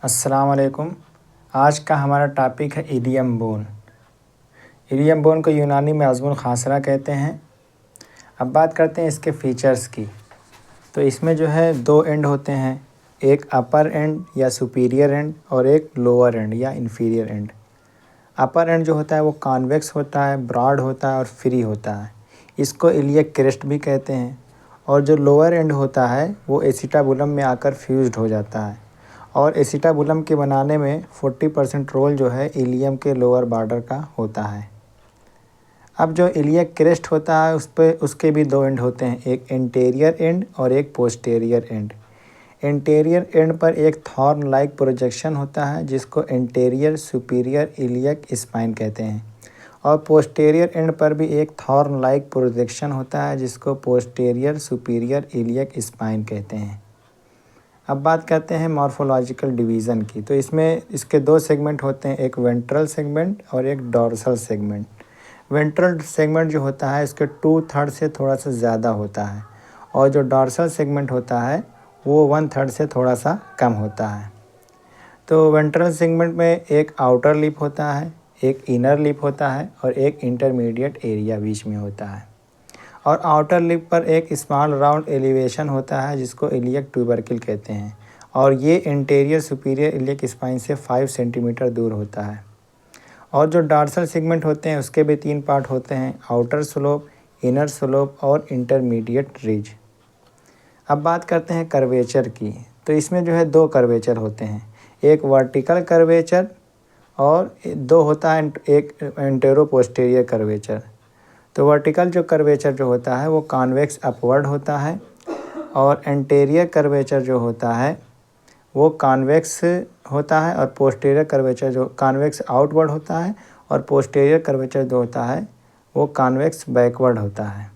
अस्सलाम वालेकुम। आज का हमारा टॉपिक है इलियम बोन। इलियम बोन को यूनानी में अज़्मुल खासरा कहते हैं। अब बात करते हैं इसके फ़ीचर्स की। तो इसमें जो है दो एंड होते हैं, एक अपर एंड या सुपीरियर एंड और एक लोअर एंड या इन्फीरियर एंड। अपर एंड जो होता है वो कॉन्वेक्स होता है, ब्रॉड होता है और फ्री होता है। इसको इलियक क्रेस्ट भी कहते हैं। और जो लोअर एंड होता है वो एसिटाबुलम में आकर फ्यूज्ड हो जाता है और एसिटाबुलम के बनाने में 40% रोल जो है इलियम के लोअर बॉर्डर का होता है। अब जो इलियक क्रेस्ट होता है उस पे उसके भी दो एंड होते हैं, एक एंटीरियर एंड और एक पोस्टीरियर एंड। एंटीरियर एंड पर एक थॉर्न लाइक प्रोजेक्शन होता है जिसको एंटीरियर सुपीरियर इलियक स्पाइन कहते हैं और पोस्टीरियर एंड पर भी एक थॉर्न लाइक प्रोजेक्शन होता है जिसको पोस्टीरियर सुपीरियर इलियक स्पाइन कहते हैं। अब बात करते हैं मॉर्फोलॉजिकल डिवीज़न की। तो इसमें इसके दो सेगमेंट होते हैं, एक वेंट्रल सेगमेंट और एक डॉर्सल सेगमेंट। वेंट्रल सेगमेंट जो होता है इसके 2/3 से थोड़ा सा ज़्यादा होता है और जो डॉर्सल सेगमेंट होता है वो 1/3 से थोड़ा सा कम होता है। तो वेंट्रल सेगमेंट में एक आउटर लिप होता है, एक इनर लिप होता है और एक इंटरमीडिएट एरिया बीच में होता है। और आउटर लिप पर एक स्मॉल राउंड एलिवेशन होता है जिसको इलियक ट्यूबरकिल कहते हैं और ये इंटीरियर सुपीरियर इलियक स्पाइन से 5 सेंटीमीटर दूर होता है। और जो डॉर्सल सेगमेंट होते हैं उसके भी 3 पार्ट होते हैं, आउटर स्लोप, इनर स्लोप और इंटरमीडिएट रिज। अब बात करते हैं कर्वेचर की। तो इसमें जो है दो कर्वेचर होते हैं, एक वर्टिकल कर्वेचर और दो होता है एक एंटेरो पोस्टीरियर कर्वेचर। तो वर्टिकल जो कर्वेचर जो होता है वो कॉन्वेक्स अपवर्ड होता है और एंटीरियर कर्वेचर जो होता है वो कॉन्वेक्स होता है और पोस्टीरियर कर्वेचर जो कॉन्वेक्स आउटवर्ड होता है और पोस्टीरियर कर्वेचर जो होता है वो कॉन्वेक्स बैकवर्ड होता है।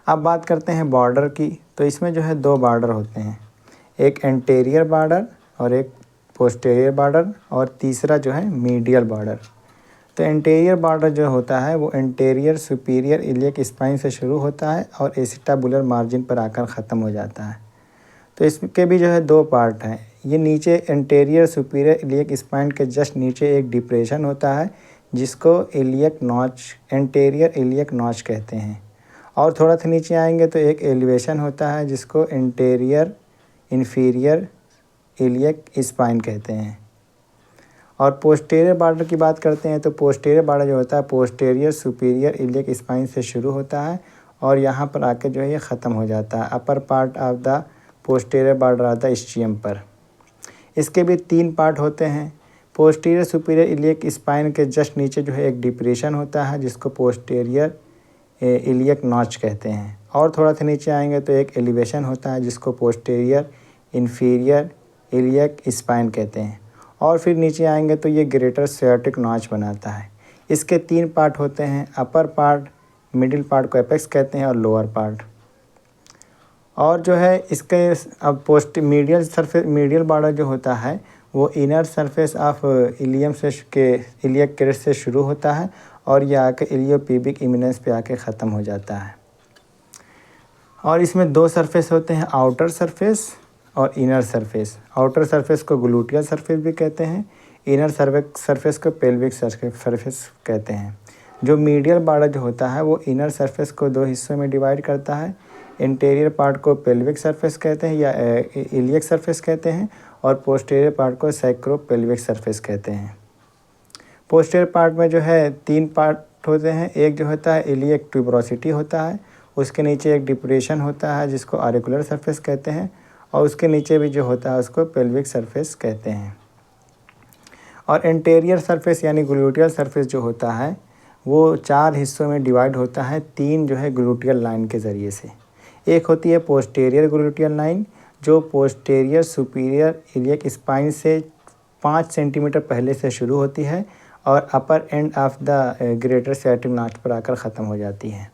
अब बात करते हैं बॉर्डर की। तो इसमें जो है दो बॉर्डर होते हैं, एक एंटीरियर बॉर्डर और एक पोस्टीरियर बॉर्डर और तीसरा जो है मीडियल बॉर्डर। तो एंटीरियर बॉर्डर जो होता है वो एंटीरियर सुपीरियर इलियक स्पाइन से शुरू होता है और एसिटाबुलर मार्जिन पर आकर ख़त्म हो जाता है। तो इसके भी जो है दो पार्ट हैं, ये नीचे एंटीरियर सुपीरियर इलियक स्पाइन के जस्ट नीचे एक डिप्रेशन होता है जिसको iliac notch anterior iliac notch कहते हैं और थोड़ा सा नीचे आएंगे तो एक एलिवेशन होता है जिसको एंटीरियर इन्फीरियर इलियक स्पाइन कहते हैं। और पोस्टीरियर बॉर्डर की बात करते हैं तो पोस्टीरियर बॉर्डर जो होता है पोस्टीरियर सुपीरियर इलियक स्पाइन से शुरू होता है और यहाँ पर आके जो है ये ख़त्म हो जाता है upper part of the posterior border आता है स्चियम पर। इसके भी 3 पार्ट होते हैं, पोस्टीरियर सुपीरियर इलियक स्पाइन के जस्ट नीचे जो है एक डिप्रेशन होता है जिसको पोस्टीरियर इलियक नॉच कहते हैं और थोड़ा सा नीचे आएंगे तो एक एलिवेशन होता है जिसको पोस्टीरियर इन्फीरियर इलियक स्पाइन कहते हैं और फिर नीचे आएंगे तो ये ग्रेटर सियाटिक नॉच बनाता है। इसके 3 पार्ट होते हैं, अपर पार्ट, मिडिल पार्ट को एपेक्स कहते हैं और लोअर पार्ट। और जो है इसके अब मीडियल सरफेस मीडियल बॉर्डर जो होता है वो इनर सरफेस ऑफ इलियम से के इलियक क्रेस्ट से शुरू होता है और ये आके इलियोपिबिक इमिनेंस पे आके ख़त्म हो जाता है। और इसमें दो सरफेस होते हैं, आउटर सरफेस और इनर सरफेस। आउटर सरफेस को ग्लूटियल सरफेस भी कहते हैं, इनर सरफेस को पेल्विक सरफेस कहते हैं। जो मीडियल बॉर्डर जो होता है वो इनर सरफेस को 2 हिस्सों में डिवाइड करता है, इंटीरियर पार्ट को पेल्विक सरफेस कहते हैं या इलियक सरफेस कहते हैं और पोस्टीरियर पार्ट को सैक्रोपेल्विक सरफेस कहते हैं। पोस्टीरियर पार्ट में जो है 3 पार्ट होते हैं, एक जो होता है इलियक ट्यूबरोसिटी होता है, उसके नीचे एक डिप्रेशन होता है जिसको ऑरिकुलर सरफेस कहते हैं और उसके नीचे भी जो होता है उसको पेल्विक सरफेस कहते हैं। और इंटीरियर सरफेस यानी ग्लूटियल सरफेस जो होता है वो 4 हिस्सों में डिवाइड होता है, 3 जो है ग्लूटियल लाइन के ज़रिए से। एक होती है पोस्टीरियर ग्लूटियल लाइन जो पोस्टीरियर सुपीरियर इलियक स्पाइन से 5 सेंटीमीटर पहले से शुरू होती है और upper end of the greater sciatic notch पर आकर ख़त्म हो जाती है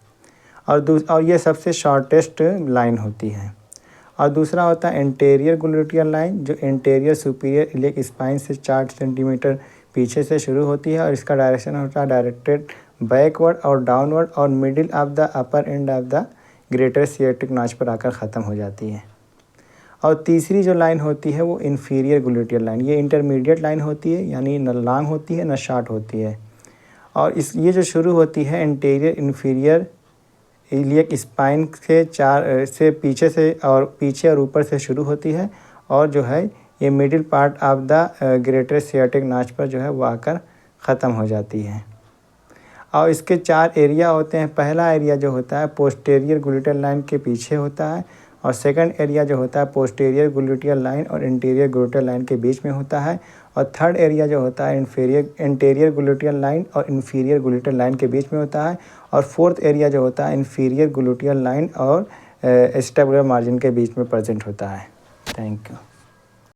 और ये सबसे शॉर्टेस्ट लाइन होती है। और दूसरा होता है एंटीरियर ग्लूटियल लाइन जो एंटीरियर सुपीरियर इलियक स्पाइन से 4 सेंटीमीटर पीछे से शुरू होती है और इसका डायरेक्शन होता है डायरेक्टेड बैकवर्ड और डाउनवर्ड और middle of the upper end of the greater sciatic notch पर आकर ख़त्म हो जाती है। और तीसरी जो लाइन होती है वो इन्फीरियर ग्लूटियल लाइन, ये इंटरमीडिएट लाइन होती है, यानी न लॉन्ग होती है न शॉर्ट होती है। और ये जो शुरू होती है एंटीरियर इन्फीरियर इलियक स्पाइन से से पीछे से और पीछे और ऊपर से शुरू होती है, और जो है ये middle part of the greater sciatic notch पर जो है वो आकर ख़त्म हो जाती है। और इसके 4 एरिया होते हैं। पहला एरिया जो होता है पोस्टीरियर ग्लूटियल लाइन के पीछे होता है, और सेकंड एरिया जो होता है पोस्टीरियर ग्लूटियल लाइन और इंटीरियर ग्लूटियल लाइन के बीच में होता है, और थर्ड एरिया जो होता है इंटीरियर ग्लूटियल लाइन और इन्फीरियर ग्लूटियल लाइन के बीच में होता है, और फोर्थ एरिया जो होता है इन्फीरियर ग्लूटियल लाइन और एस्टेबुलर मार्जिन के बीच में प्रेजेंट होता है। Thank you.